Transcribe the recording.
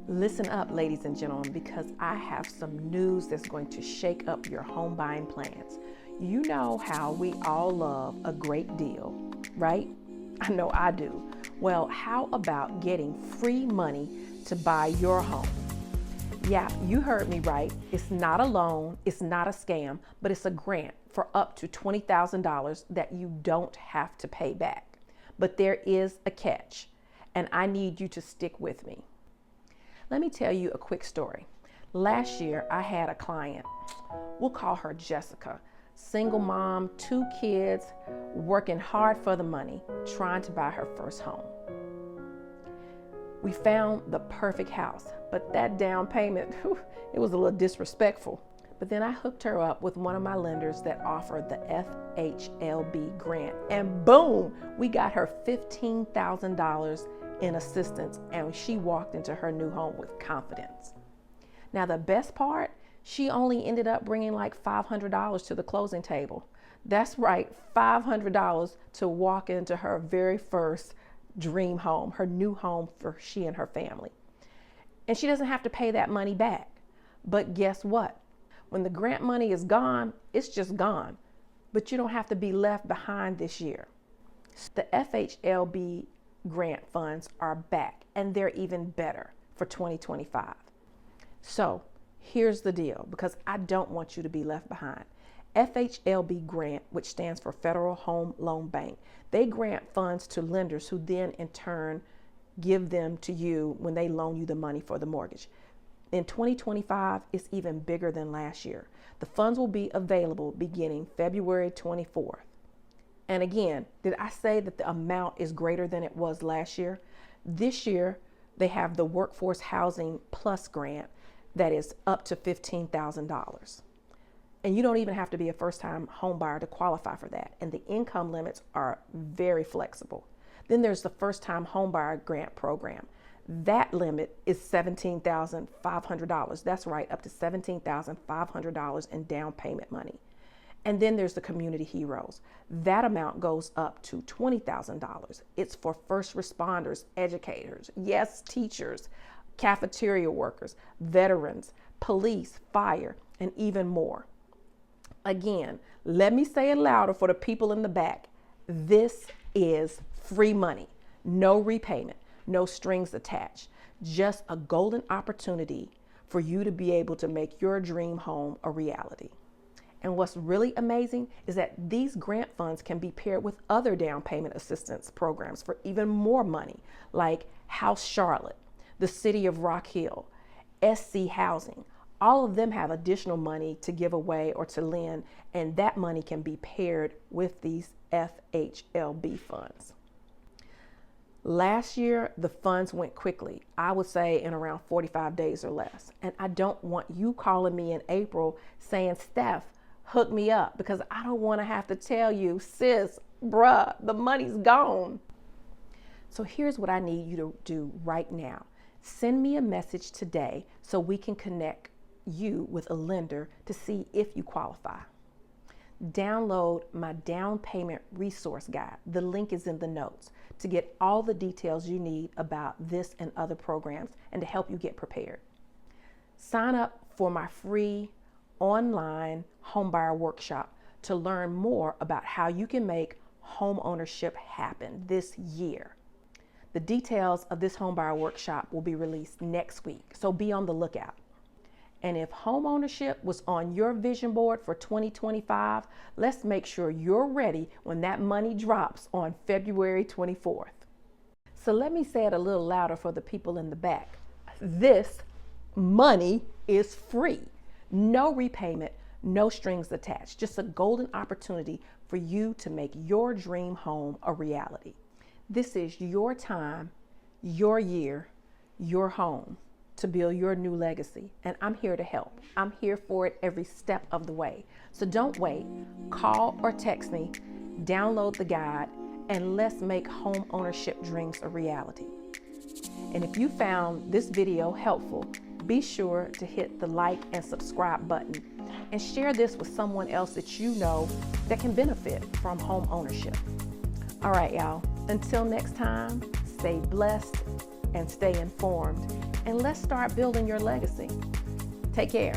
Listen up, ladies and gentlemen, because I have some news that's going to shake up your home buying plans. You know how we all love a great deal, right? I know I do. Well, how about getting free money to buy your home? Yeah, you heard me right. It's not a loan, it's not a scam, but it's a grant for up to $20,000 that you don't have to pay back. But there is a catch, and I need you to stick with me. Let me tell you a quick story. Last year, I had a client. We'll call her Jessica. Single mom, 2 kids, working hard for the money, trying to buy her first home. We found the perfect house, but that down payment, it was a little disrespectful. But then I hooked her up with one of my lenders that offered the FHLB grant, and boom, we got her $15,000 in assistance, and she walked into her new home with confidence. Now the best part, she only ended up bringing like $500 to the closing table. That's right, $500 to walk into her very first dream home, her new home for she and her family. And she doesn't have to pay that money back. But guess what? When the grant money is gone, it's just gone. But you don't have to be left behind this year. The FHLB grant funds are back, and they're even better for 2025. So here's the deal, because I don't want you to be left behind. FHLB grant, which stands for Federal Home Loan Bank, they grant funds to lenders who then in turn give them to you when they loan you the money for the mortgage. In 2025, it's even bigger than last year. The funds will be available beginning February 24th. And again, did I say that the amount is greater than it was last year? This year, they have the Workforce Housing Plus grant that is up to $15,000. And you don't even have to be a first-time home buyer to qualify for that. And the income limits are very flexible. Then there's the first-time home buyer grant program. That limit is $17,500. That's right, up to $17,500 in down payment money. And then there's the Community Heroes. That amount goes up to $20,000. It's for first responders, educators, yes, teachers, cafeteria workers, veterans, police, fire, and even more. Again, let me say it louder for the people in the back. This is free money, no repayment, no strings attached, just a golden opportunity for you to be able to make your dream home a reality. And what's really amazing is that these grant funds can be paired with other down payment assistance programs for even more money, like House Charlotte, the City of Rock Hill, SC Housing. All of them have additional money to give away or to lend, and that money can be paired with these FHLB funds. Last year, the funds went quickly. I would say in around 45 days or less. And I don't want you calling me in April saying, Steph, hook me up, because I don't want to have to tell you, sis, bruh, the money's gone. So here's what I need you to do right now. Send me a message today so we can connect you with a lender to see if you qualify. Download my down payment resource guide. The link is in the notes to get all the details you need about this and other programs and to help you get prepared. Sign up for my free online homebuyer workshop to learn more about how you can make home ownership happen this year. The details of this homebuyer workshop will be released next week, so be on the lookout. And if home ownership was on your vision board for 2025, let's make sure you're ready when that money drops on February 24th. So let me say it a little louder for the people in the back. This money is free. No repayment, no strings attached. Just a golden opportunity for you to make your dream home a reality. This is your time, your year, your home to build your new legacy. And I'm here to help. I'm here for it every step of the way. So don't wait. Call or text me, download the guide, and let's make home ownership dreams a reality. And if you found this video helpful, be sure to hit the like and subscribe button and share this with someone else that you know that can benefit from home ownership. All right, y'all. Until next time, stay blessed and stay informed. and let's start building your legacy. Take care.